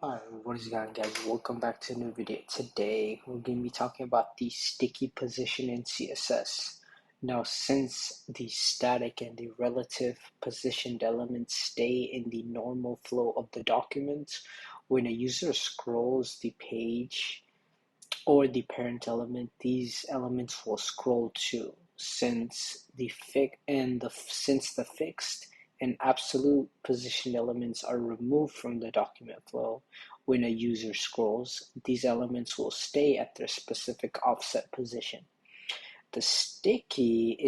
Alright, what is going on, guys? Welcome back to a new video. Today we're going to be talking about the sticky position in CSS. Now, since the static and the relative positioned elements stay in the normal flow of the document, when a user scrolls the page or the parent element, these elements will scroll too. Since the fixed and absolute position elements are removed from the document flow, when a user scrolls, these elements will stay at their specific offset position. The sticky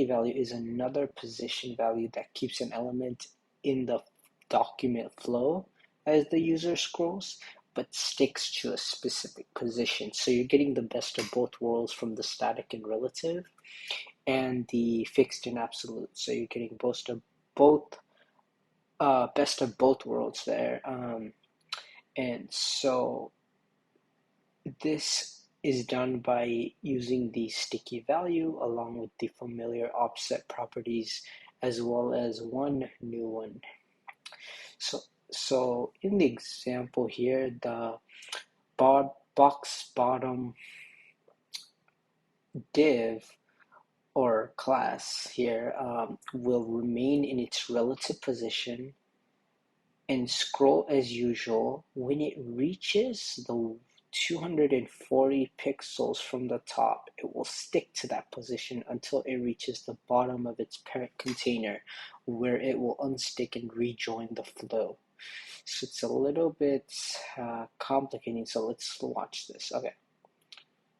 value is another position value that keeps an element in the document flow as the user scrolls, but sticks to a specific position. So you're getting the best of both worlds from the static and relative and the fixed and absolute. So you're getting best of both worlds there. And so this is done by using the sticky value along with the familiar offset properties, as well as one new one. So in the example here, the box bottom div or class here will remain in its relative position and scroll as usual. When it reaches the 240 pixels from the top, it will stick to that position until it reaches the bottom of its parent container, where it will unstick and rejoin the flow. So it's a little bit complicating, so let's watch this. Okay,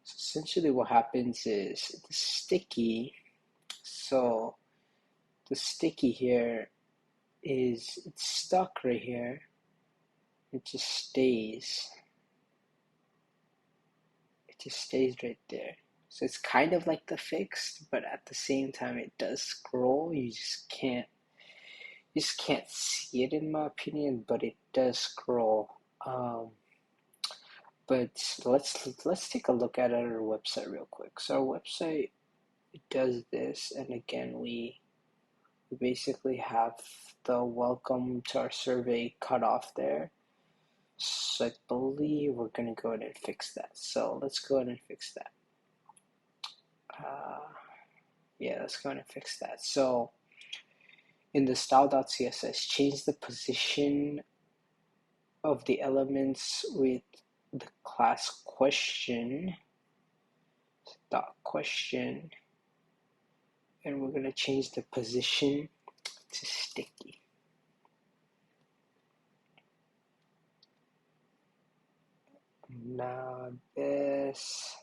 so essentially what happens is the sticky here is it's stuck right here. It just stays right there. So it's kind of like the fixed, but at the same time it does scroll. You just can't see it, in my opinion, but it does scroll. But let's take a look at our website real quick. So our website does this, and again we basically have the welcome to our survey cut off there. So I believe we're going to go ahead and fix that. So let's go ahead and fix that. Yeah, let's go ahead and fix that. So in the style.css, change the position of the elements with the class question dot question, and we're going to change the position to sticky. Now this,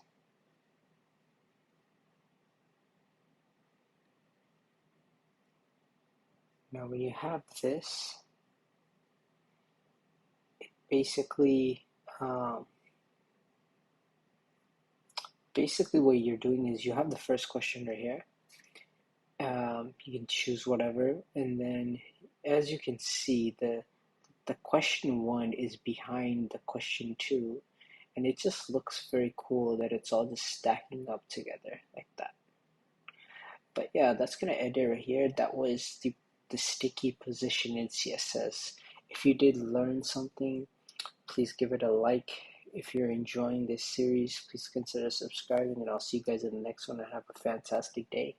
now when you have this, it basically what you're doing is you have the first question right here. You can choose whatever, and then as you can see, the question 1 is behind the question 2, and it just looks very cool that it's all just stacking up together like that. But yeah, that's gonna end it right here. That was the sticky position in CSS. If you did learn something, please give it a like. If you're enjoying this series, please consider subscribing, and I'll see you guys in the next one, and have a fantastic day.